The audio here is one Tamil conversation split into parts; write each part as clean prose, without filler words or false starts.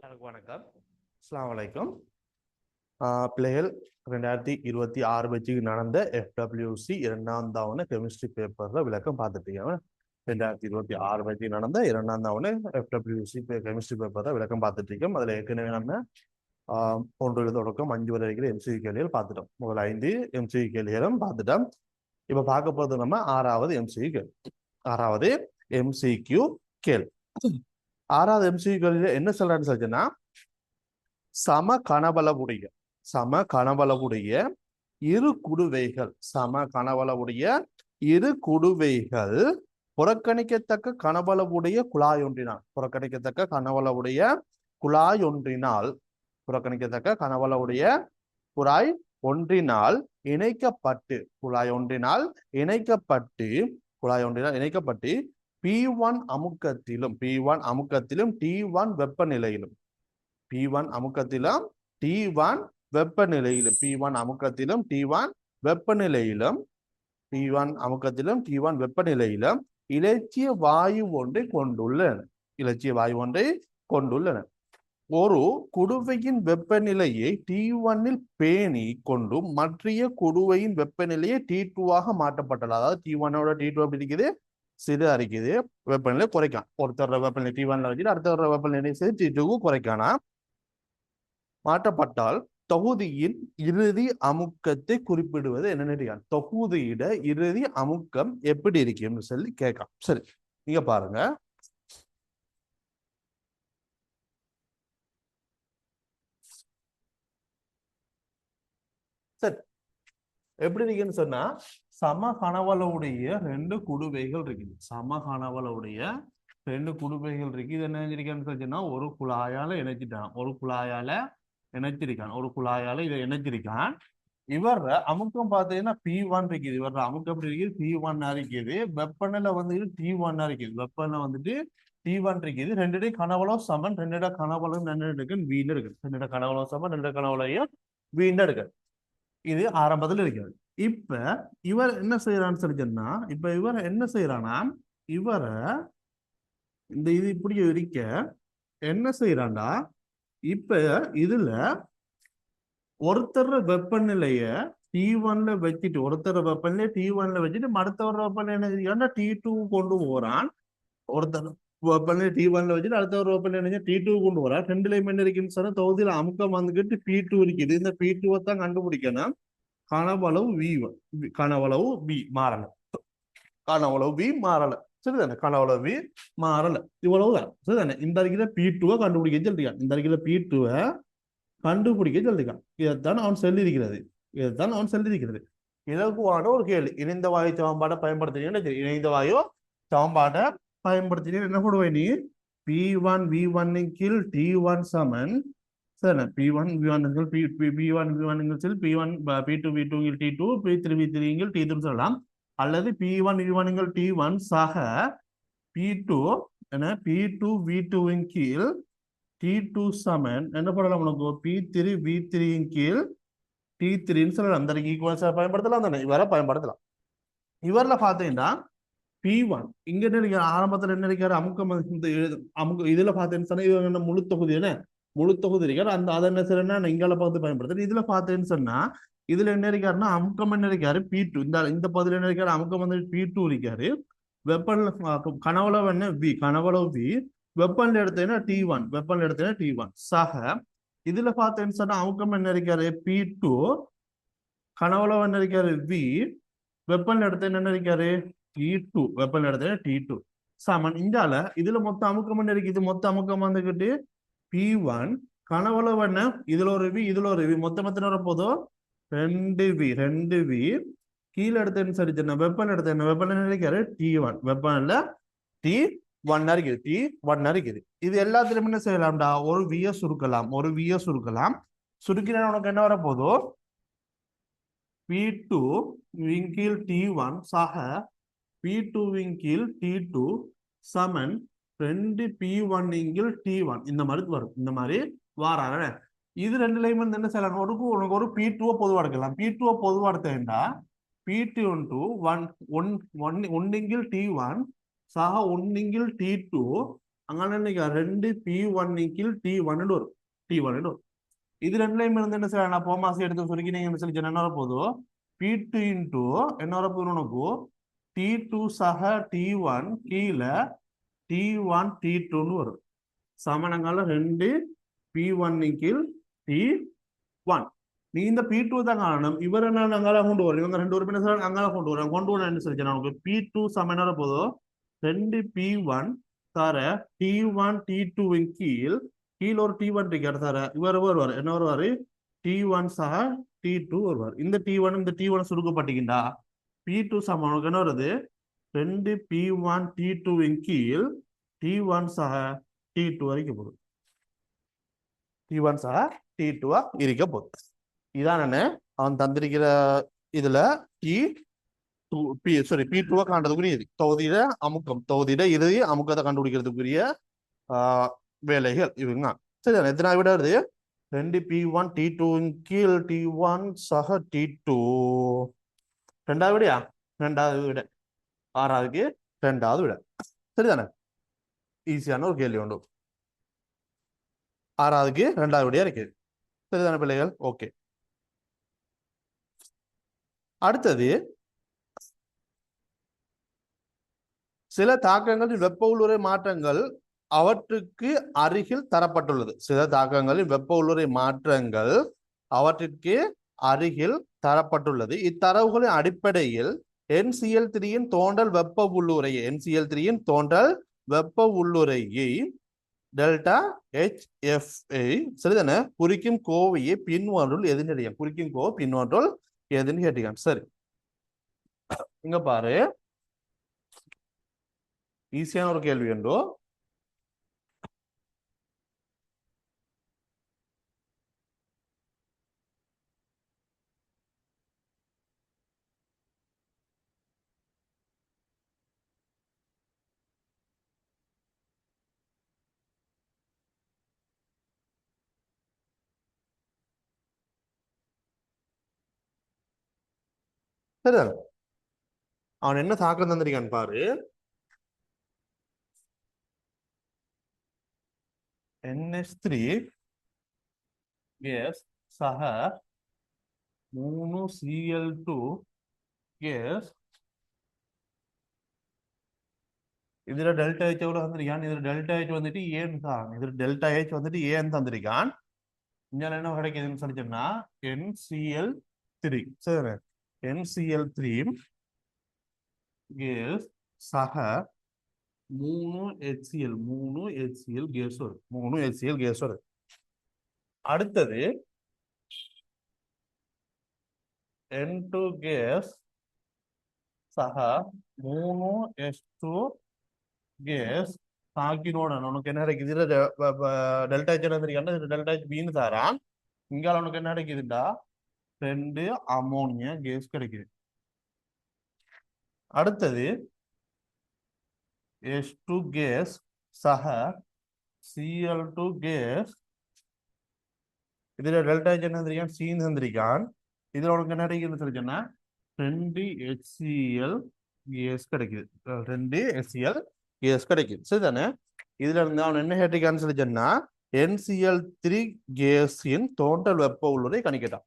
எல்லாருக்கும் வணக்கம். அஸ்ஸலாமு அலைக்கும். பிள்ளைகள் 2026 வச்சு நடந்த FWC இரண்டாம் தாவண கெமிஸ்ட்ரி பேப்பர்ல விளக்கம் பார்த்துட்டீங்க. 2026 வச்சு நடந்த இரண்டாம் தாவண FWC கெமிஸ்ட்ரி பேப்பர்ல விளக்கம் பார்த்துட்டீங்க. அதுல ஏற்கனவே நம்ம 1 தொடக்கம் 5 வரை இருக்கிற MCQ கேள்விகள் பார்த்துட்டோம். முதல் 5 MCQ கேள்விகளும் பார்த்துட்டோம். இப்ப பார்க்க போறது நம்ம 6வது MCQ கேள்வி. 6வது MCQ கேள்வி. 6வது MCQ கேள்வியில என்ன சொல்றான்னு சொல்லுன்னா, சம கனவளவுடைய இரு குடுவைகள் புறக்கணிக்கத்தக்க கனவளவுடைய குழாய் ஒன்றினால் இணைக்கப்பட்டு P1 அமுக்கத்திலும் T1 வெப்பநிலையிலும் P1 அமுக்கத்திலும் T1 வெப்பநிலையிலும் இலட்சிய வாயு ஒன்றை கொண்டுள்ளன. ஒரு குடுவையின் வெப்பநிலையை T1 பேணி கொண்டு மற்றைய குடுவையின் வெப்பநிலையை T2 மாற்றப்பட்டது. அதாவது T1 T2 எப்படி இருக்குது, சிறு அரிக்குது, வெப்பநிலை குறைக்கான். ஒருத்தர வெப்பநிலை T1 வச்சுட்டு அடுத்த வெப்பநிலை T2 குறைக்கானா மாற்றப்பட்டால் தொகுதியின் இறுதி அமுக்கத்தை குறிப்பிடுவது என்ன? தொகுதியிட இறுதி அமுக்கம் எப்படி இருக்குன்னு சொல்லி கேட்கலாம். சரி, நீங்க பாருங்க. சரி, எப்படி இருக்குன்னு சொன்னா, சம கனவளவுடைய 2 குடுவைகள் இருக்குது. இது என்ன செஞ்சிருக்கான்னு சொன்னா, ஒரு குழாயால இணைச்சிருக்கான். இவர் அமுக்கம் பார்த்தீங்கன்னா P1 இருக்குது. இவர அமுக்கம் எப்படி இருக்குது? P1 இருக்குது. வெப்பநிலை வந்து T1 இருக்குது. வெப்பநிலை வந்துட்டு T1 இருக்குது. ரெண்டுடையும் கனவளவு சமன். ரெண்டு கனவளவு இருக்கு வீண் இருக்கு. ரெண்டு கனவளவு சமன், ரெண்டு கனவளையும் வீண் இருக்கு. இது ஆரம்பத்தில் இருக்கிறது. இப்ப இவர் என்ன செய்யறான்னு சொல்லிச்சோன்னா, இவரை இந்த இது இப்படி இருக்க என்ன செய்யறான்டா, இப்ப இதுல ஒருத்தர் வெப்பநிலைய T1 வச்சுட்டு அடுத்தவர வெப்பநிலை T2 கொண்டு போறான். ஒருத்தர் வெப்பநிலை T1 வச்சுட்டு அடுத்தவர வெப்பநிலை T2 கொண்டு போறான். ரெண்டுலையும் என்ன இருக்குன்னு சொன்னா, தொகுதியில அமுக்கம் வந்துகிட்டு P2 இருக்குது. இந்த P2 தான் கண்டுபிடிக்கணும். கனவளவு V மாறல. சரிதானே? கனவளவு V மாறல. இவ்வளவுதான். சரிதானே? இந்த அறிக்கையில P2 கண்டுபிடிக்க சொல்லிருக்கான். இதைத்தான் அவன் சொல்லியிருக்கிறது. இலகுவான ஒரு கேள்வி. இணைந்த வாயு சமன்பாடை பயன்படுத்தினீங்க என்ன போடுவேன் நீ? P1 V1 கீழ் T1 சமன் P1 V1 P2 V2 T2 P3 V3 T3 சொல்லலாம். அல்லது P1 V1 T1 சக P2 V2 கீழ் T2 சமன் என்ன பண்ணலாம்? உனக்கு P3 V3 கீழ் T3 சொல்லலாம். அந்த பயன்படுத்தலாம் தானே? இவரை பயன்படுத்தலாம். இவரில் பார்த்தீங்கன்னா P1 இங்க என்ன ஆரம்பத்தில் என்ன இருக்காரு? அமுக்கம் இதுல பார்த்தேன்னு சொன்னா இது முழு தொகுதி இருக்காரு. அந்த அதை என்ன செய்யறா இங்கால பார்த்து பயன்படுத்துறது. இதுல பார்த்தேன்னு சொன்னா இதுல என்ன இருக்காருன்னா அமுக்கம் என்ன இருக்காரு? P2. இந்த பகுதியில் என்ன இருக்காரு? அமுக்கம் வந்து P2 இருக்காரு. வெப்பநிலை கனவளவு என்ன? V. வெப்பநிலை எடுத்தீங்கன்னா T1. சக இதுல பார்த்தேன்னு சொன்னா அமுக்கம் என்ன இருக்காரு? P2. கனவளவு என்ன இருக்காரு? V. வெப்பநிலை எடுத்த என்ன இருக்காரு? T2. சமன் இங்கால இதுல மொத்த அமுக்கம் என்ன இருக்கு? இது மொத்த அமுக்கம் வந்துகிட்டு P1. கனவளவு என்ன? இதுல ஒரு V மொத்தம் எத்தனை வர போதும்? 2V. கீழே எடுத்தேன்னு சரி, வெப்பநிலை இருக்காரு T1. வெப்பநிலை T1 இருக்குது. இது எல்லாத்திலும் என்ன செய்யலாம்டா? ஒரு VS சுருக்கலாம். சுருக்கினா உனக்கு என்ன வர போதும்? P2 கீழ் T1 சக P2 கீழ் T2 சமன் 2P1 கீழ் T1. இந்த மாதிரி வரும். இந்த மாதிரி வாராங்க. இது ரெண்டுலையும் என்ன செய்யலாம்? உனக்கு ஒரு P2 பொதுவா எடுக்கலாம். P2 பொதுவா எடுத்தேன்டா P2 1 கீழ் T1 சக 1 கீழ் T2 அங்கால என்ன ரெண்டு P1 கீழ் T1 வரும் T1 வரும். இது ரெண்டுலையும் இருந்து என்ன செய்யலாம், நான் போமாசி எடுத்து சுருக்கி நீங்க சொல்லி என்ன வரப்போதோ P2 இன்டூ என்ன வரப்போது உனக்கு T2 சக T1 கீழே T1 T2 வரும். சமணங்கால ரெண்டு P1 கீழ் T1. நீ இந்த P2 தான் காரணம். இவர் என்ன அங்கால கொண்டு வரும், இவங்க ரெண்டு உறுப்பினர் அங்கால கொண்டு வரும். கொண்டு வர என்ன சொல்லி நமக்கு P2 சம என்ன வரப்போதோ ரெண்டு P1 தர T1 T2 கீழ் கீழே ஒரு T1 இருக்காரு தர இவர் வருவார் என்ன வருவாரு T1 சக T2 வருவார். இந்த T1 இந்த T1 சுருக்கப்பட்டீங்கன்னா P2 சமம் என்ன வருது ரெண்டு P1 T2 கீழ் T1 சக T2 வரைக்கும் போகுது. T1 சக T2 இருக்க போகுது. இதான் என்ன அவன் தந்திருக்கிற இதுல P2 காண்றதுக்குரிய இது தொகுதியில அமுக்கம், தொகுதியில இறுதி அமுக்கத்தை கண்டுபிடிக்கிறதுக்குரிய வேலைகள் இவங்க. சரி, எத்தனை விட வருது ரெண்டு P1 T2 கீழ் T1 சக T2 ரெண்டாவது விடையா, ரெண்டாவது விட ஆறாவதுக்கு ரெண்டாவது விட. சரிதானே, ஈஸியான ஒரு கேள்வி உண்டு. ஆறாவதுக்கு ரெண்டாவது விடையா இருக்கு. சரிதானே பிள்ளைகள்? ஓகே. அடுத்தது சில தாக்கங்களில் வெப்ப உள்ளுறை மாற்றங்கள் அவற்றுக்கு அருகில் தரப்பட்டுள்ளது. சில தாக்கங்களில் வெப்ப உள்ளுறை மாற்றங்கள் அவற்றிற்கு அருகில் தரப்பட்டுள்ளது. இத்தரவுகளின் அடிப்படையில் NCl3 தோன்றல் வெப்ப உள்ளுரையை NCl3 தோன்றல் வெப்ப உள்ளுரையை டெல்டா HFஐ சரிதானே குறிக்கும் கோவையை பின்வருள் எதிர்நிலைய குறிக்கும் கோவை பின்வருள் எதுன்னு கேட்டீங்க. சரி, இங்க பாரு, ஈஸியான ஒரு கேள்வி உண்டோ. சரிதானே, அவன் என்ன தாக்கம் தந்திருக்கான்னு பாரு. NH3 கேஸ் சக 3Cl2 கேஸ் இதுல டெல்டா H எவ்வளவு தந்திருக்கான், இதுல டெல்டா H வந்துட்டு ஏன்னு தான், இதுல டெல்டா H வந்துட்டு ஏன்னு தந்திருக்கான். இங்க என்ன கிடைக்குதுன்னு சொல்லிச்சோம்னா NCl3 சரி, NCl3 கேஸ் சக 3HCl கேஸ் வரும், 3HCl கேஸ் வரும். அடுத்தது N2 கேஸ் சக 3H2 கேஸ் தாக்கினோட உனக்கு என்ன கிடைக்குது, டெல்டா H தெரியாது, டெல்டா H பின்னு தரான். இங்கால உனக்கு என்ன கிடைக்குதுடா ரெண்டு அமோனியா கேஸ் கிடைக்குது. அடுத்தது H2 கேஸ் சக Cl2 கேஸ் இதுல டெல்டா H என்ன தந்திருக்கான், சீன் தந்திருக்கான். இதுல உனக்கு என்ன கிடைக்குதுன்னு சொல்லி சொன்னா ரெண்டு HCl கேஸ் கிடைக்குது, ரெண்டு HCl கேஸ் கிடைக்குது. சரிதானே, இதுல இருந்து அவன் என்ன கேட்டிருக்கான்னு சொல்லி சொன்னா NCl3 கேஸின் தோன்றல் வெப்ப உள்ளுரை கணிக்கட்டான்.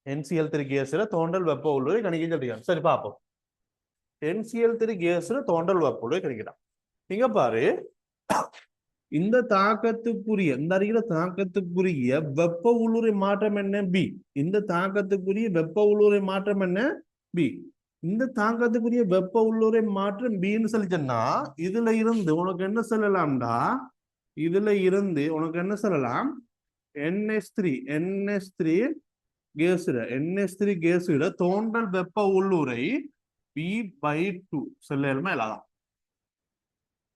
NCl3 கேஸ்ல தோன்றல் வெப்ப உள்ளுரை கணிக்க சொல்லிருக்கான். சரி பாப்போம், NCl3 கேஸ்ல தோன்றல் வெப்ப உள்ளுரை கணிக்கட்டான். இங்க பாரு, இந்த தாக்கத்துக்குரிய இந்த அறிகிற தாக்கத்துக்குரிய வெப்ப உள்ளுரை மாற்றம் என்ன B. இந்த தாக்கத்துக்குரிய வெப்ப உள்ளுரை மாற்றம் என்ன B. இந்த தாக்கத்துக்குரிய வெப்ப உள்ளுரை மாற்றம் Bன்னு சொல்லிச்சேன்னா இதுல இருந்து உனக்கு என்ன சொல்லலாம்டா, இதுல இருந்து உனக்கு என்ன சொல்லலாம் NH3 கேஸிட தோன்றல் வெப்ப உள்ளுரை B/2 சொல்லலுமா இல்லாதான்.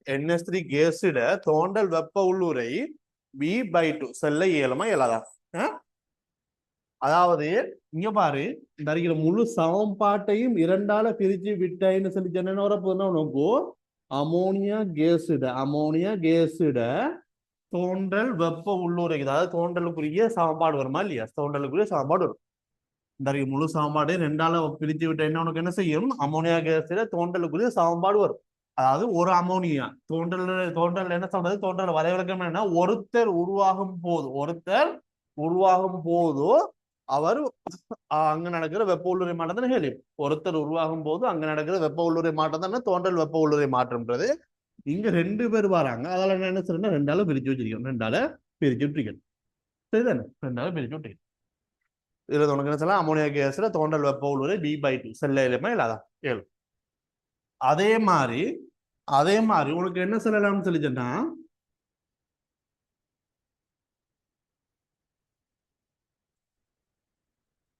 NH3 கேஸிட தோன்றல் வெப்ப உள்ளுரை B/2 செல்ல இயலுமா இயலாதா. அதாவது இங்க பாரு, இந்த அறிகிற முழு சமன்பாட்டையும் இரண்டால பிரிச்சு விட்டாயின்னு சொல்லி சொன்ன வரப்போனா உனக்கு அமோனியா கேஸிட தோன்றல் வெப்ப உள்ளுரை, அதாவது தோன்றலுக்குரிய சமன்பாடு வருமா இல்லையா, தோன்றலுக்குரிய சமன்பாடு வரும். இந்த அறிகிற முழு சமன்பாடு ரெண்டால பிரிச்சு விட்டா உனக்கு என்ன செய்யும், அமோனியா கேஸிட தோன்றலுக்குரிய சமன்பாடு வரும். அதாவது ஒரு அமோனியா தோன்றல் என்ன சொல்றது, தோன்றல் வரைவிலக்கம் என்ன, ஒருத்தர் உருவாகும் போது அவர் அங்க நடக்கிற வெப்ப உள்ளுறை மாற்றம் தான் ஹெலியம். ஒருத்தர் உருவாகும் போது அங்க நடக்கிற வெப்ப உள்ளுறை மாற்றம் தான் தோன்றல் வெப்ப உள்ளுறை மாற்றம்ன்றது. இங்க 2 பேர் வராங்க, அதனால என்ன சொல்றேன்னா 2ஆல பிரிச்சு வச்சிருக்கோம், 2ஆல பிரிச்சு விட்டுருக்கேன். சரிதானே, 2ஆல பிரிச்சு விட்டுருக்கேன். இதுல உனக்கு என்ன சொல்லலாம், அமோனியா கேஸ்ல தோன்றல் வெப்ப உள்ளுறை B/2 செல்ல இல்லாம இல்லாதான் 7. அதே மாதிரி உனக்கு என்ன சொல்லலாம்னு சொல்லிச்சேன்னா,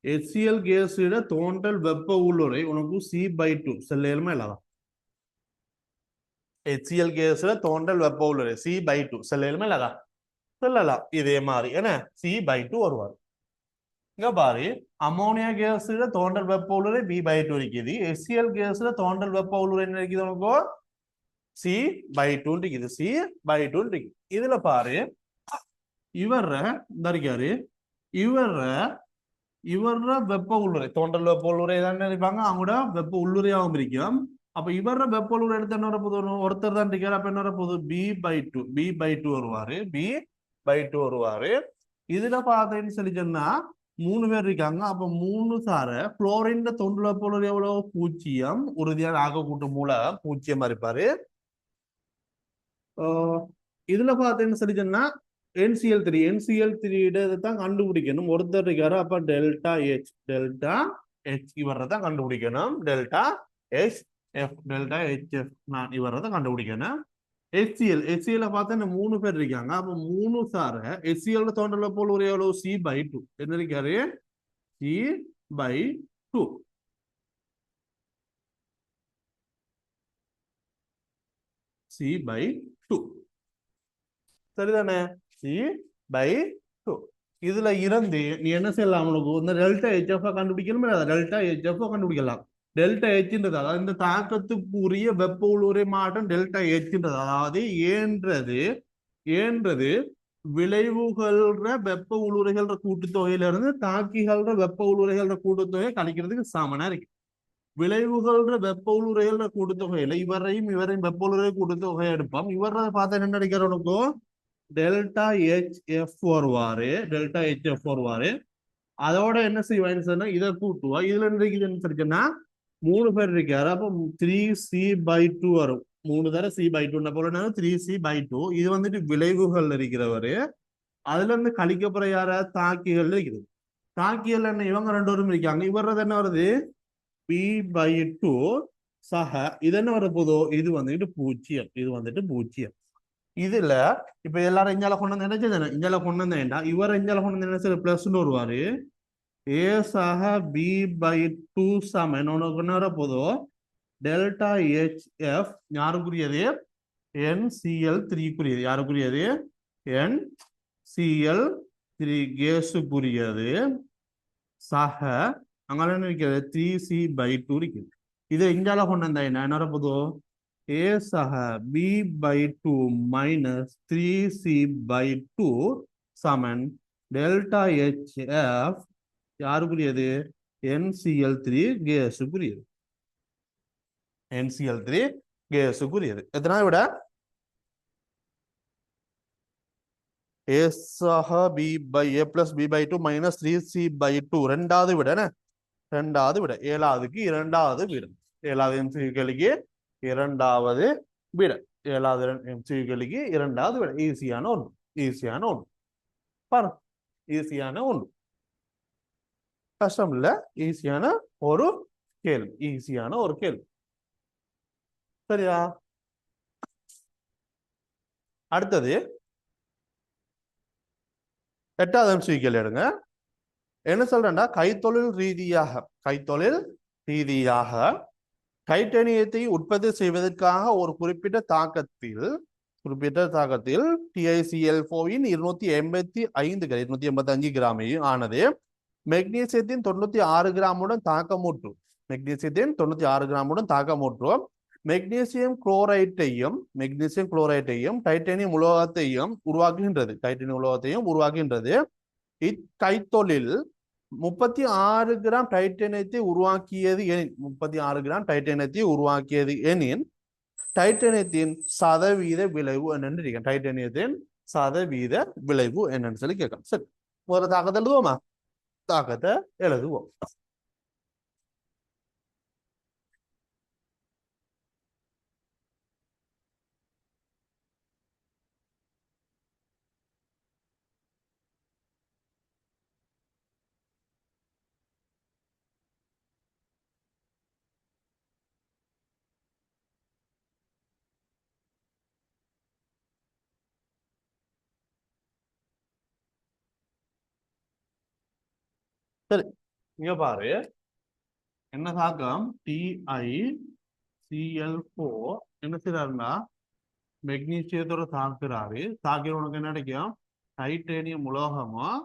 HCl கேஸோட தோன்றல் வெப்ப உள்ளுறை உனக்கு C/2 செல்ல இல்லாம இல்லாதான். HCl கேஸ்ல தோன்றல் வெப்ப உள்ளுறை C/2 செல்ல இல்லாம இல்லாதான் சொல்லலாம். இதே மாதிரி என்ன C/2 வருவார். இங்க பாரு, அமோனியா கேஸ்ல தோன்றல் வெப்ப உள்ளுறை B/2 இருக்குது. HCl கேஸ்ல தோன்றல் வெப்ப உள்ளுறை என்ன இருக்குது உனக்கு C/2 இருக்குது. C/2 இருக்கு. இதுல பாரு, இவர இருக்காரு, இவர வெப்ப உள்ளுறை தோன்றல் வெப்ப உள்ளுறை தான் இருப்பாங்க, அவங்களோட வெப்ப உள்ளுறையாகவும் இருக்கும். அப்ப இவர வெப்ப உள்ளுறை எடுத்து என்ன வரப்போது, ஒருத்தர் தான் இருக்காரு, அப்ப என்ன வரப்போகுது B/2 வருவாரு. B/2 வருவாரு. இதுல பார்த்தேன்னு சொல்லி சொன்னா 3 பேர் இருக்காங்க. அப்ப 3 சார குளோரின் தோன்றல் வெப்ப உள்ளுறை எவ்வளவு 0, உறுதியான ஆக கூட்டு மூல 0 இருப்பாரு. இதுல பார்த்தேன்னு சொல்லி சொன்னா NCl3 தான் கண்டுபிடிக்கணும். ஒருத்தர் இருக்காரு, அப்ப டெல்டா H இவரை தான் கண்டுபிடிக்கணும். டெல்டா HF நான் இவரை தான் கண்டுபிடிக்கணும். HCl பார்த்தா 3 பேர் இருக்காங்க. அப்ப 3 சார HCl தோன்றல் போல் ஒரு எவ்வளவு C/2 என்ன இருக்காரு C/2 சரிதானே C/2. இதுல இருந்து நீ என்ன செய்யலாம், உனக்கு இந்த டெல்டா HF கண்டுபிடிக்கணும். டெல்டா HF கண்டுபிடிக்கலாம். டெல்டா Hன்றது அதாவது இந்த தாக்கத்துக்குரிய வெப்ப உள்ளுறை மாற்றம் டெல்டா Hன்றது, அதாவது ஏன்றது விளைவுகள்ற வெப்ப உள்ளுறைகள கூட்டுத்தொகையில இருந்து தாக்கிகள்ற வெப்ப உள்ளுறைகள கூட்டுத்தொகை கணிக்கிறதுக்கு சமனா இருக்கு. விளைவுகள்ற வெப்ப உள்ளுறைகள கூட்டுத்தொகையில இவரையும் வெப்ப உள்ளுறை கூட்டுத்தொகையை எடுப்போம். இவரை பார்த்தா என்ன நினைக்கிறவனுக்கும் டெல்டா HF வருவாரு. அதோட என்ன செய்வான்னு சொன்னா இதை கூட்டுவா. இதுல என்ன இருக்குன்னா 3 பேர் இருக்காரு. அப்ப 3C/2 வரும். 3 தர C/2 போல 3C/2. இது வந்துட்டு விளைவுகள் இருக்கிறவரு. அதுல இருந்து கழிக்கப்புற யார தாக்கிகள் இருக்குது. தாக்கிகள் என்ன, இவங்க 2 பேரும் இருக்காங்க. இவரது என்ன வருது B/2 சக. இது என்ன வர போதோ, இது வந்துட்டு 0. இதுல இப்ப எல்லாரும் இஞ்சால கொண்டு வந்து நினைச்சது, இஞ்சால கொண்டு வந்தேன்டா இவர் இஞ்சால கொண்டு வந்து என்ன பிளஸ்ன்னு வருவாரு. A சக B/2 சமன் உனக்கு என்ன வர போதோ டெல்டா HF யாருக்குரியது NCl3 யாருக்குரியது NCl3 கேஸுக்குரியது சக அங்கால என்ன இருக்கிறது 3C/2 இருக்குது. இதை இஞ்சால கொண்டு வந்தா என்ன வர போதோ A சக B/2 மைனஸ் 3C/2 சமன் டெல்டா HF யாருக்குரியது NCl3 கேஸுக்குரியது. எத்தனை விட A சக A plus B/2 minus 3C/2 ரெண்டாவது விட 7ஆவதுக்கு இரண்டாவது விட 7வது MCQக்கு இரண்டாவது விட 7வது MCQக்கு இரண்டாவது விட. ஈஸியான ஒன்று பாரு, ஈஸியான ஒன்று, கஷ்டம் இல்ல, ஈஸியான ஒரு கேள்வி. சரியா? அடுத்தது 8வது MCQ எடுங்க. என்ன சொல்றேன்னா, கைத்தொழில் ரீதியாக டைட்டானியத்தை உற்பத்தி செய்வதற்காக ஒரு குறிப்பிட்ட தாக்கத்தில் TiCl4 285 கிராம் ஆனது மெக்னீசியத்தின் 96 கிராமுடன் தாக்கமுற்று. மெக்னீசியம் குளோரைட்டையும் டைட்டானியம் உலோகத்தையும் உருவாக்குகின்றது. இக்கைத்தொழில் 36 கிராம் டைட்டானியத்தை உருவாக்கியது எனின் டைட்டேனியத்தின் சதவீத விளைவு என்னன்னு இருக்கேன். டைட்டேனியத்தின் சதவீத விளைவு என்னன்னு சொல்லி கேட்கலாம். சரி, ஒரு தாக்கத்தை எழுதுவோமா? தாக்கத்தை எழுதுவோம். சரி, இங்க பாரு, என்ன தாக்கம்? TiCl4 என்ன செய்யறாருன்னா மெக்னீசியத்தோட தாக்குறாரு. தாக்கிற உனக்கு என்ன கிடைக்கும்? டைட்டேனியம் உலோகமும்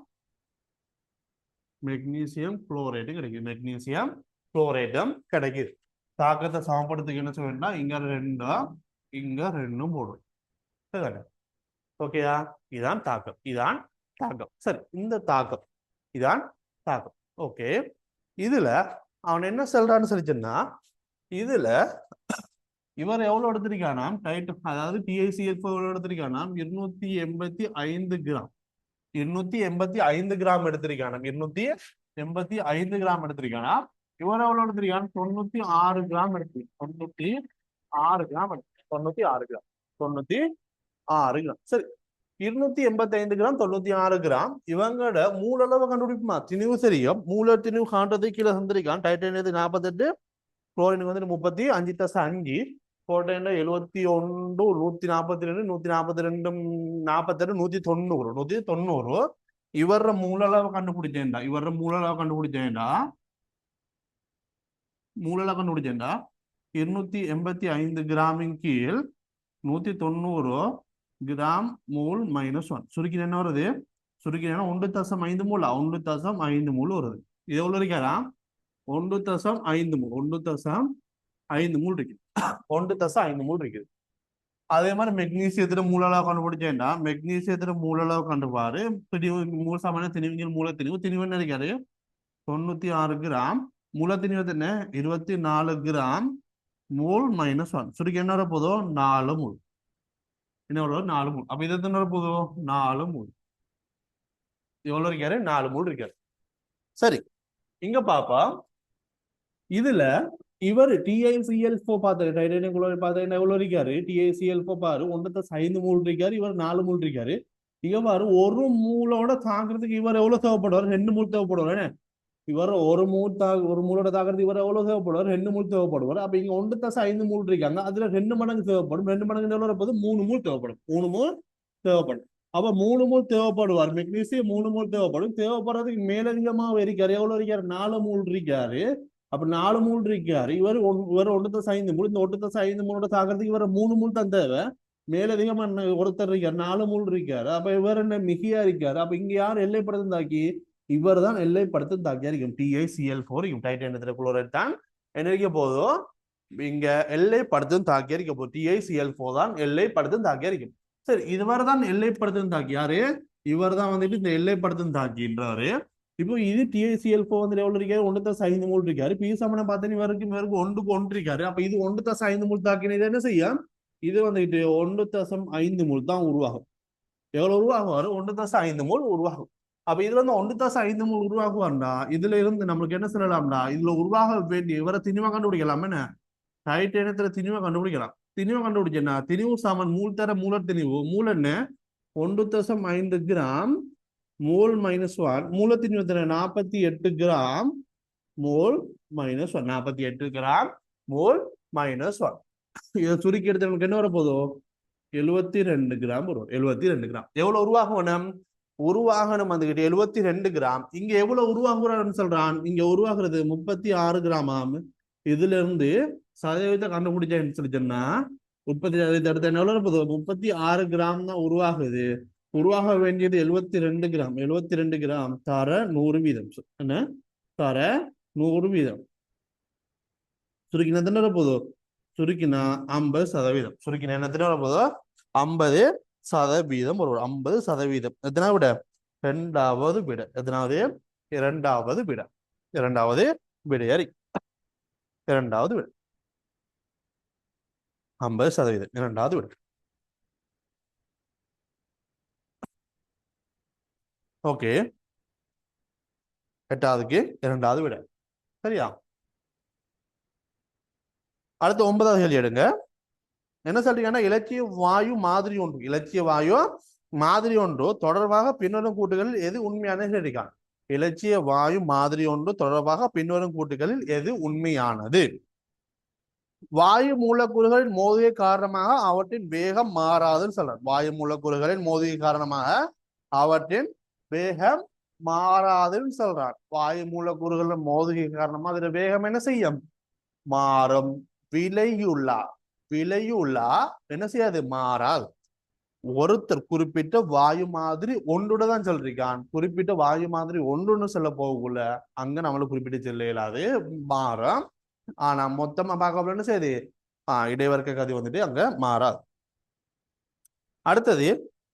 மெக்னீசியம் குளோரைடு கிடைக்குது. மெக்னீசியம் குளோரைடும் கிடைக்குது. தாக்கத்தை சமப்படுத்துக்கு என்ன செய்யணும்னா இங்க ரெண்டும் இங்க ரெண்டும் போடும். ஓகேயா? இதான் தாக்கம், இதான் தாக்கம். சரி, இந்த தாக்கம் இதான் தாக்கம். ஓகே, இதுல அவன் என்ன சொல்றான்னு சொல்லிச்சுன்னா, இதுல இவர் எவ்வளவு எடுத்திருக்கானாம்? அதாவது TiCl4 எவ்வளவு எடுத்திருக்கானாம்? 285 கிராம். 285 கிராம் எடுத்திருக்கானாம். 285 கிராம் எடுத்திருக்கானா. இவர் எவ்வளவு எடுத்திருக்கான்? 96 கிராம் எடுத்திருக்கான். 96 கிராம் 96 கிராம் 96 கிராம். சரி, 285 கிராம் 96 கிராம் இவங்களோட மூலளவு கண்டுபிடிப்புமா? திணிவு தெரியும். மூல திணிவு காண்றது கீழே தந்திருக்கான். டைட்டேனியத்துக்கு 48, குளோரினுக்கு வந்து 35.5, கோட்டைண்ட 71, 142, 142, 42, 190. இவர மூலளவு கண்டுபிடிச்சேன்டா. மூலளவு கண்டுபிடிச்சேன்டா 285 கிராமின் கீழ் 190 கிராம் மூல் -1. சுருக்கி என்ன வருது? சுருக்கி 1.5 மூல் 1.5 மூல் வருது. இது எவ்வளவு இருக்காரா? 1.5 மூல் 1.5 மூல் இருக்கு. 1.5 மூல் இருக்குது. அதே மாதிரி மெக்னீசியத்துல மூலளவு கண்டுபிடிச்சேன்டா. மெக்னீசியத்துல மூலளவு கண்டுபாரு. மூல சாமான திணிவு மூல திணிவு என்ன இருக்காரு? 96 கிராம். மூல திணிவு என்ன? 24 கிராம் மூல் -1. சுருக்கி என்ன வர போதோ? 4 மூல். என்ன எவ்வளவு? 4 மூல். அப்ப இது என்ன வர போதோ? 4 மூல். எவ்வளவு இருக்காரு? 4 மூல் இருக்காரு. சரி, இங்க பாப்பா, இதுல இவர் TiCl4 பார்த்தாரு. டைட்டேனியம் குளோரைடு பார்த்தா எவ்வளவு இருக்காரு? TiCl4 பாரு 1.5 மூல் இருக்காரு. இவர் 4 மூல் இருக்காரு. இவர் ஒரு மூலோட தாக்குறதுக்கு இவர் எவ்வளவு தேவைப்படுவார்? 2 மூல் தேவைப்படுவார். இவர் ஒரு மூலோட தாக்குறதுக்கு இவர் எவ்வளவு தேவைப்படுவார்? 2 மூல் தேவைப்படுவார். அப்ப இங்க 1.5 மூல் இருக்காங்க. அதுல 2 மடங்கு தேவைப்படும். 2 மடங்கு எவ்வளவு இருப்பது? 3 மூல் தேவைப்படும். 3 மூல் தேவைப்படும். அப்ப 3 மூல் தேவைப்படுவார். மெக்னீசியம் 3 மூல் தேவைப்படும். தேவைப்படுறதுக்கு மேலதிகமாக இருக்காரு. எவ்வளவு இருக்காரு? 4 மூல் இருக்காரு. அப்ப 4 மூல் இருக்காரு. இவர் 1.5 மூல். இந்த 1.5 மூலோட தாக்கிறதுக்கு இவர் 3 மூல் தான் தேவை. மேலதிகமா ஒருத்தர் இருக்காரு, 4 மூல் இருக்காரு. அப்ப இவர் என்ன மிகையா இருக்காரு. அப்ப இங்க யார் எல்லைப்படுத்தும் தாக்கி? இவர் தான் எல்லைப்படுத்தும் தாக்கியா இருக்கும். TiCl4 டைட்டேனியம் குளோரைடு தான் என்ன இருக்க போதோ இங்க எல்லைப்படுத்தும் தாக்கியா இருக்க போது. TiCl4 தான் எல்லைப்படுத்தும் தாக்கியா இருக்கும். சரி, இதுவரை தான் எல்லைப்படுத்தும் தாக்கி. யாரு? இவர் தான் வந்துட்டு இந்த எல்லைப்படுத்தும் தாக்கின்றாரு. இப்போ இது TiCl4 வந்து எவ்வளவு இருக்காரு? 1.5 மூல் இருக்காரு. பி சமனை பார்த்தீங்கன்னா இவருக்கு 1:1 இருக்காரு. அப்ப இது 1.5 மூல் தாக்கின இது என்ன செய்யும்? இது வந்துட்டு 1.5 மூல் தான் உருவாகும். எவ்வளவு உருவாகுவாரு? 1.5 மூல் உருவாகும். அப்ப இதுல இருந்து 1.5 மூல் உருவாகுவாண்டா. இதுல இருந்து நம்மளுக்கு என்ன சொல்லலாம்டா? இதுல உருவாக வேண்டிய இவரை திணிவா கண்டுபிடிக்கலாம். என்ன டைட்டேனியத்துல திணிவா கண்டுபிடிக்கலாம். திணிவு கண்டுபிடிச்சா திணிவு சாமன் மூல் தர மூல திணிவு மூல என்ன? 1.5 கிராம் மூல் -1. மூல திணிவு 48 கிராம் மூல் -1. 48 கிராம் மூல் -1. இதை சுருக்கி எடுத்து நமக்கு என்ன வர போதோ? 72 கிராம் வரும். 72 கிராம் எவ்வளவு உருவாகணும்? உருவாகணும் வந்துகிட்டு 72 கிராம். இங்க எவ்வளவு உருவாகுறான்னு சொல்றான். இங்க உருவாகிறது 36 கிராமாம். இதுல இருந்து சதவீதத்தை கண்டுபிடிச்சேன்னு சொல்லி சொன்னா உற்பத்தி சதவீதத்தை எவ்வளவு போகுது? 36 கிராம் தான் உருவாகுது. உருவாக வேண்டியது 72 கிராம். 72 கிராம் தர 100 வீதம். என்ன தர 100 வீதம். சுருக்கினா என்ன போதோ? சுருக்கினா 50%. சுருக்கினா என்ன போதோ? 50% ஒரு 50%. எத்தனா விட? இரண்டாவது விட. எத்தனாவது? இரண்டாவது விட. இரண்டாவது விடையறி. இரண்டாவது விட. 50%. இரண்டாவது விடை. ஓகே, எட்டாவதுக்கு இரண்டாவது விடை. சரியா? அடுத்து 9வது கேள்வி எடுங்க. என்ன சொல்றீங்கன்னா, இலட்சிய வாயு மாதிரி ஒன்று, இலட்சிய வாயு மாதிரி ஒன்று தொடர்பாக பின்வரும் கூட்டுகளில் எது உண்மையானது கேட்டிருக்காங்க. இலட்சிய வாயு மாதிரி ஒன்று தொடர்பாக பின்வரும் கூட்டுகளில் எது உண்மையானது? வாயு மூலக்கூறுகளின் மோதுகை காரணமாக அவற்றின் வேகம் மாறாதுன்னு சொல்றார். வாயு மூலக்கூறுகளின் மோதுகை காரணமாக அவற்றின் வேகம் மாறாதுன்னு சொல்றார். வாயு மூலக்கூறுகளின் மோதுகை காரணமா அதோட வேகம் என்ன செய்யும்? மாறும். விலையுள்ளா என்ன செய்யாது? மாறாது. ஒருத்தர் குறிப்பிட்ட வாயு மாதிரி ஒன்றுட தான் சொல்றான். குறிப்பிட்ட வாயு மாதிரி ஒன்றுன்னு சொல்ல போகக்குள்ள அங்க நம்மளுக்கு குறிப்பிட்டு சொல்ல இயலாது, மாறும். ஆனா மொத்தமா பார்க்க சரி, இடைவர்க்க கதி வந்துட்டு அங்க மாறாது. அடுத்தது,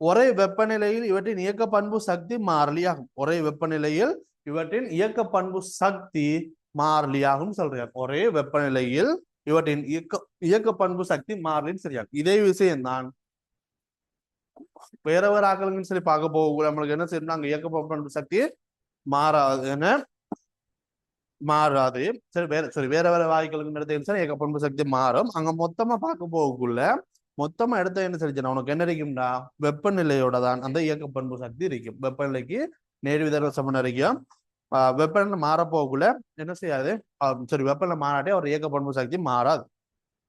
ஒரே வெப்பநிலையில் இவற்றின் இயக்க பண்பு சக்தி மாறிலியாகும். ஒரே வெப்பநிலையில் இவற்றின் இயக்க பண்பு சக்தி மாறிலியாகும் சொல்றார். ஒரே வெப்பநிலையில் இவற்றின் இயக்க பண்பு சக்தி மாறிலின்னு சரியா. இதே விஷயம் தான் வேற வேற ஆக்கலங்கன்னு சொல்லி பார்க்க போக நம்மளுக்கு என்ன செய்யணும், அங்க இயக்க பண்பு சக்தி மாறாது, என்ன மாறாது. சரி வேற வேற வாயுக்களுக்கு எடுத்து இயக்க பண்பு சக்தி மாறும். அங்க மொத்தமா பார்க்க போகக்குள்ள மொத்தமா எடுத்த என்ன சொல்லிச்சு, உனக்கு என்ன இருக்கும்டா, வெப்பநிலையோட தான் அந்த இயக்க பண்பு சக்தி இருக்கும். வெப்பநிலைக்கு நேர்விதர்வ சமன் இருக்கும். வெப்பநிலை மாறப்போகக்குள்ள என்ன செய்யாது, சரி வெப்பநிலை மாறாட்டே ஒரு இயக்க பண்பு சக்தி மாறாது.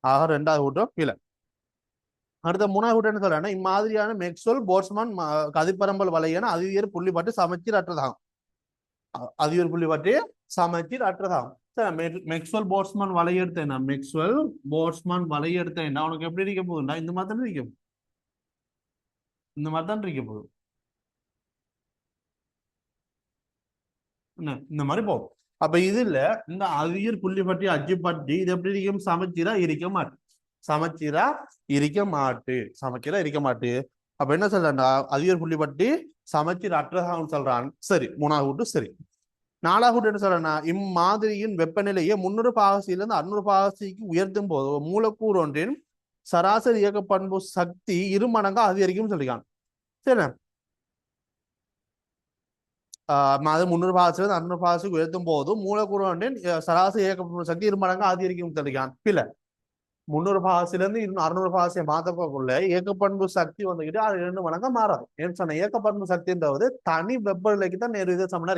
ஆக ரெண்டாவது கூட்டம் கீழே. அடுத்த மூணாவது கூட்டம் என்ன சொல்றேன்னா, இம்மாதிரியான மேக்ஸ்வெல் போல்ட்ஸ்மேன் கதிப்பரம்பல் வலையான அதிவியர் புள்ளி பற்றி சமச்சீர் அற்றதாகும். அதிவியர் புள்ளி பற்றி சமச்சீர் அற்றதாகும். மேக்ஸ்வெல் போல்ட்ஸ்மேன் வலை எடுத்தேன்னா, மேக்ஸ்வெல் போல்ட்ஸ்மேன் வலை எடுத்தேன்னா உனக்கு எப்படி இருக்க போகுதுண்டா, இந்த மாதிரி தான் இருக்கும். இந்த மாதிரி தான் இருக்க போகுது. இந்த மாதிரி போகும். அப்ப இதுல இந்த அதிவியர் புள்ளி பற்றி அச்சு பற்றி இது எப்படி இருக்கும்? சமச்சீரா இருக்க மாட்டு. சமச்சீரா இருக்க மாட்டு. சமச்சீரா இருக்க மாட்டு. அப்ப என்ன சொல்றான்டா, அதிவியர் புள்ளி பற்றி சமச்சீர் அற்றதாகும் சொல்றான். சரி, மூணாவது கூட்டு சரி. நாலாவது கூட்டு என்ன சொல்றேன்னா, இம்மாதிரியின் வெப்பநிலையை 300 பாகசியிலிருந்து 600 பாகசிக்கு உயர்த்தும் போது மூலக்கூறு ஒன்றின் சராசரி இயக்க பண்பு சக்தி 2 மடங்கா அதிகரிக்கும் சொல்லிருக்கான். சரி, அது 300 பாகசிலிருந்து 600 பாகசிக்கு உயர்த்தும் போது மூலக்கூறு ஒன்றின் சராசரி இயக்க பண்பு சக்தி 2 மடங்கா அதிகரிக்கும் சொல்லிருக்கான். பிள்ளை 300 பாகசிலிருந்து 600 பாகசியை மாற்றப்போக்குள்ள இயக்க பண்பு சக்தி வந்துகிட்டு அது 2 மடங்கா மாறாது. ஏன்னு சொன்ன இயக்க பண்பு சக்தின்றது தனி வெப்பநிலைக்கு தான் நேர்வித சமனா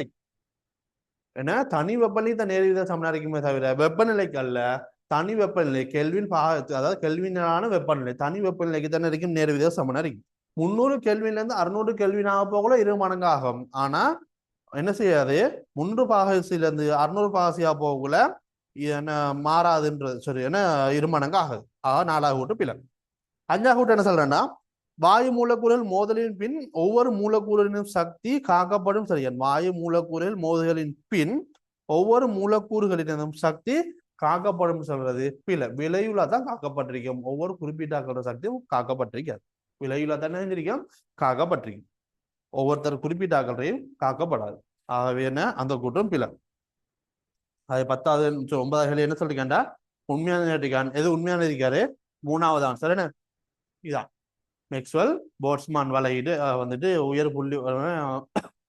ஏன்னா தனி வெப்பநிலை தான் நேர்வித சமனா இருக்குமே தவிர வெப்பநிலைக்கு அல்ல. தனி வெப்பநிலை கெல்வின் அதாவது கெல்வினான வெப்பநிலை தனி வெப்பநிலைக்கு தானே இருக்கும் நேர்வித சமனா இருக்கும். 300 கெல்வின்ல இருந்து 600 கெல்வின் ஆக போகல 2 மடங்கு ஆகும். ஆனா என்ன செய்யாது, 300 பாகசில இருந்து 600 பாகசியா போகல என்ன மாறாதுன்றது சரி, ஏன்னா 2 மடங்கு ஆகுது. நாலாவது கூட்டு பிள்ளை. அஞ்சாவது கூட்டு என்ன சொல்றேன்னா, வாயு மூலக்கூறுகள் மோதலின் பின் ஒவ்வொரு மூலக்கூறின் சக்தி காக்கப்படும் சரியான். வாயு மூலக்கூறுகள் மோதலின் பின் ஒவ்வொரு மூலக்கூறுகளினும் சக்தி காக்கப்படும் சொல்றது பிள்ளை. விலையுள்ள தான் காக்கப்பட்டிருக்கும். ஒவ்வொரு குறிப்பிட்ட சக்தியும் காக்கப்பட்டிருக்காது. விலையுள்ள தானே இருக்கும், காக்கப்பட்டிருக்கும். ஒவ்வொருத்தர் குறிப்பிட்ட ஆக்களையும் காக்கப்படாது. ஆகவே என்ன அந்த கூட்டம் பிள்ளை. அது 10வது 9வது என்ன சொல்லிருக்காண்டா, உண்மையான இருக்கான். எது உண்மையான இருக்காரு? மூணாவதான். சரிண்ணே, இதான் மேக்ஸ்வெல் போல்ட்ஸ்மேன் வலையீடு வந்துட்டு உயர் புள்ளி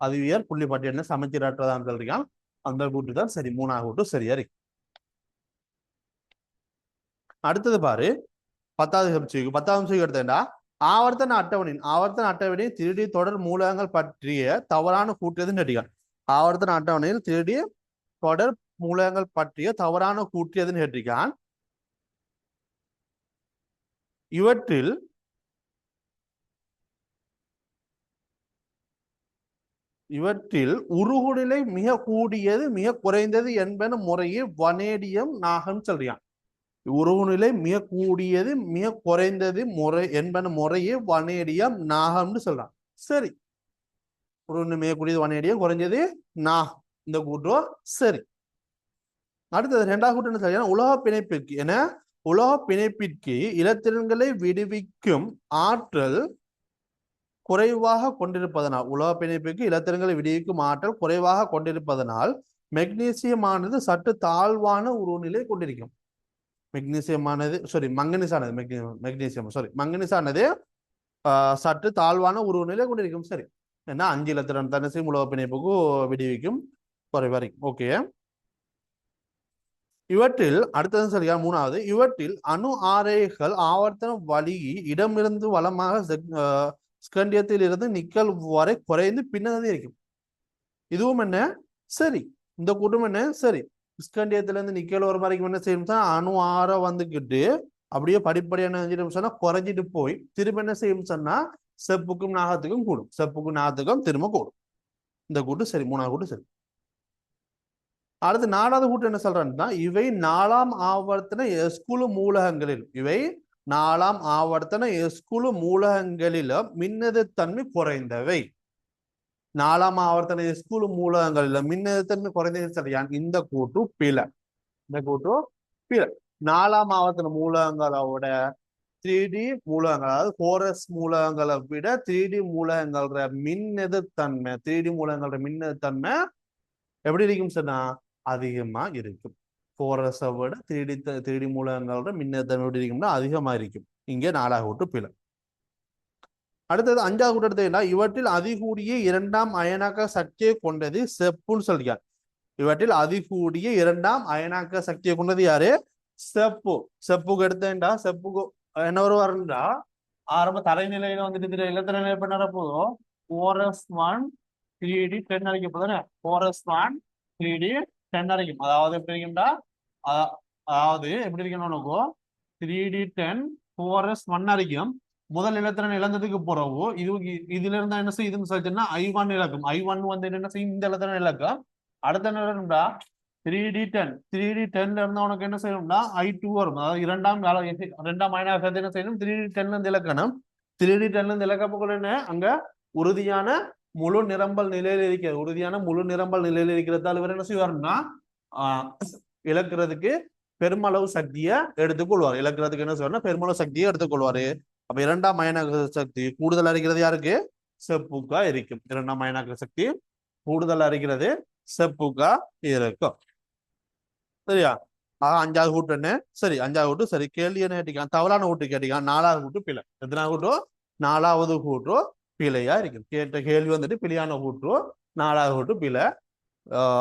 அது உயர் புள்ளி பட்டி என்ன சமச்சீரற்றதான் சொல்றான். அந்த கூட்டு தான் சரி, மூணாவது கூட்டு சரியா இருக்கு. அடுத்தது பாரு, 10வது எடுத்தா ஆவர்த்தன அட்டவணையின் திருடி தொடர் மூலகங்கள் பற்றிய தவறான கூட்டியது நடிகான். ஆவர்த்தன அட்டவணையில் திருடி தொடர் மூலகங்கள் பற்றிய தவறான கூட்டியது நடிகான். இவற்றில் உருகுநிலை மிக கூடியது மிக குறைந்தது என்பன முறையே வனேடியம் நாகம் சொல்றான். உருகுநிலை மிக கூடியது மிக குறைந்தது என்பன முறையே வனேடியம் நாகம்னு சொல்றான். சரி, உருகுநிலை மிக கூடியது வனேடியம், குறைஞ்சது நாகம், இந்த கூட்டம் சரி. அடுத்தது ரெண்டாவது கூட்டம் என்ன சொல்றான், உலக பிணைப்பிற்கு இலத்திரன்களை விடுவிக்கும் ஆற்றல் குறைவாக கொண்டிருப்பதனால், உலோக பிணைப்புக்கு இலத்திரன்களை விடுவிக்கும் ஆற்றல் குறைவாக கொண்டிருப்பதனால் மெக்னீசியமானது சற்று தாழ்வான உருநிலை கொண்டிருக்கும். மெக்னீசியமானது சாரி மங்கனீஸ் ஆனது மெக்னீசியம் சாரி மங்கனீஸ் ஆனது சற்று தாழ்வான உருவநிலை கொண்டிருக்கும். சரி, ஏன்னா 5 இலத்திரன் தனிசை உலோக பிணைப்புக்கு விடுவிக்கும் குறைவரைக்கும். ஓகே, இவற்றில் அடுத்தது சரியா மூணாவது, இவற்றில் அணு ஆரைகள் ஆவர்த்தன வழி இடமிருந்து வளமாக ஸ்கண்டியத்தில் இருந்து நிக்கல் வரை குறைந்து பின்னதே இருக்கும். இதுவும் என்ன சரி, இந்த கூட்டம் என்ன சரி, ஸ்கண்டியத்துல இருந்து நிக்கல் வர வரைக்கும் என்ன செய்யும், அணு ஆற வந்துக்கிட்டு அப்படியே படிப்படியான சொன்னா குறைஞ்சிட்டு போய் திரும்ப என்ன செய்யும் சொன்னா செப்புக்கும் நாகத்துக்கும் கூடும், செப்புக்கும் நாகத்துக்கும் திரும்ப கூடும். இந்த கூட்டு சரி, மூணாவது கூட்டு சரி. அடுத்து 4வது கூட்டு என்ன சொல்றான்னா, இவை 4ஆம் ஆவர்த்தன எஸ்குழு மூலகங்களில், இவை 4ஆம் ஆவர்த்தன எஸ்குழு மூலகங்களிலும் மின்னெதிர்த்தன்மை குறைந்தவை. 4ஆம் ஆவர்த்தன எஸ்குழு மூலகங்களில மின்னெதிர்த்தன்மை குறைந்தது சரியா, இந்த கூட்டு பிழை, இந்த கூட்டு பிழை. 4ஆம் ஆவர்த்தன மூலகங்களோட 3D மூலகங்கள், அதாவது 4s மூலகங்களை விட 3D மூலகங்களோட மின் எதிர்த்தன்மை, 3D மூலகங்களோட மின் எதிர்த்தன்மை எப்படி இருக்கும் சொன்னா அதிகமா இருக்கும். 4s விட 3D மூலகங்களோட மின் எதிர்த்தன்மை எப்படி இருக்கும்னா அதிகமா இருக்கும். இங்கே 4வது கூட்டு பிழை. அடுத்தது 5வது கூட்டு எடுத்தீங்கன்னா, இவற்றில் அதிகூடிய 2ஆம் அயனாக்க சக்தியை கொண்டது செப்புன்னு சொல்றார். இவற்றில் அதிகூடிய 2ஆம் அயனாக்க சக்தியை கொண்டது யாரு, செப்பு. செப்புக்கு எடுத்தேன்டா செப்புக்கு என்ன வருவாருண்டா ஆரம்ப தலைநிலையில வந்துட்டு இலத்திர நிலை பண்ண போதும் 4s1 3D 10 வரைக்கும் போதானே, 4s1 3D 10 வரைக்கும். அதாவது எப்படி இருக்கும்டா, அதாவது எப்படி இருக்கணும் 3D 10 4s1 வரைக்கும் முதல் இலத்திரன் இழந்ததுக்கு பிறகு இதுல இருந்தா என்ன செய்யுதுன்னு சொல்லிச்சுன்னா I1 இலக்கம், I1 வந்து என்ன செய்யும் இந்த இலத்திரன் இலக்கம். அடுத்த நிலம்டா 3D10 3D10ல இருந்து உனக்கு என்ன செய்யணும்னா I2 வரும், அதாவது இரண்டாம் அயனாக்கத்தை என்ன செய்யணும் 3D10ல இருந்து இலக்கணம். 3D10ல இருந்து இலக்கப்போக்குள்ள என்ன அங்க உறுதியான முழு நிரம்பல் நிலையில இருக்கிறது, உறுதியான முழு நிரம்பல் நிலையில இருக்கிறதால இவர் என்ன செய்வாருன்னா இழக்கிறதுக்கு பெருமளவு சக்தியை எடுத்துக்கொள்வார். இழக்கிறதுக்கு என்ன செய்வாருன்னா பெருமளவு சக்தியை எடுத்துக்கொள்வாரு. அப்ப 2ஆம் அயனாக்க சக்தி கூடுதல் அறிகிறது யாருக்கு, செப்புக்கா இருக்கும். 2ஆம் அயனாக்க சக்தி கூடுதல் அறிகிறது செப்புக்கா இருக்கும். சரியா, 5வது கூட்டு என்ன சரி, 5வது கூட்டு சரி. கேள்வி என்ன கேட்டிருக்கான், தவறான கூட்டு கேட்டிருக்கான். 4வது கூட்டு பிழை. எத்தனாவது கூட்டு, 4வது கூட்டு பிழையா இருக்கு. கேட்ட கேள்வி வந்துட்டு பிழையான கூட்டு, 4வது கூட்டு பிழை.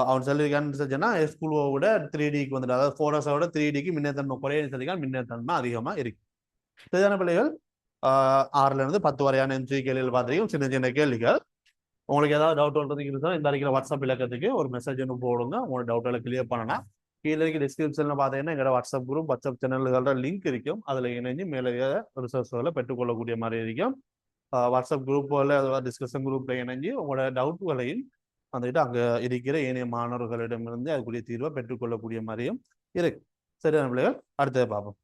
அவன் சொல்லியிருக்கான்னு ஸ்கூலோட விட 3Dக்கு வந்துட்டு, அதாவது 4s விட 3Dக்கு மின்னேத்தன்மை குறைய சொல்லியிருக்கான், மின்னேத்தன்மை அதிகமா இருக்கு. சரியான பிள்ளைகள். 6ல இருந்து 10 வரையான எம்சி கேள்விகள் பார்த்துருக்கோம். சின்ன சின்ன கேள்விகள். உங்களுக்கு ஏதாவது டவுட் சொல்றதுக்கு இந்த அறிக்கிற வாட்ஸ்அப் இலக்கத்துக்கு ஒரு மெசேஜ் ஒன்று போடுங்க. உங்களோட டவுட்டை கிளியர் பண்ணனா கீழே இருக்க டிஸ்கிரிப்ஷன்ல பார்த்தீங்கன்னா எங்களோட வாட்ஸ்அப் குரூப், வாட்ஸ்அப் சேனல்களோட லிங்க் இருக்கும். அதில் இணைஞ்சு மேலே ரிசோர்ஸ்களை பெற்றுக்கொள்ளக்கூடிய மாதிரி இருக்கும். வாட்ஸ்அப் குரூப்பில் டிஸ்கஷன் குரூப்ல இணைஞ்சு உங்களோட டவுட்டுகளையும் வந்துட்டு அங்கே இருக்கிற ஏனைய மாணவர்களிடமிருந்து அதுக்குரிய தீர்வை பெற்றுக்கொள்ளக்கூடிய மாதிரியும் இருக்கு. சரியான பிள்ளைகள், அடுத்ததை பார்ப்போம்.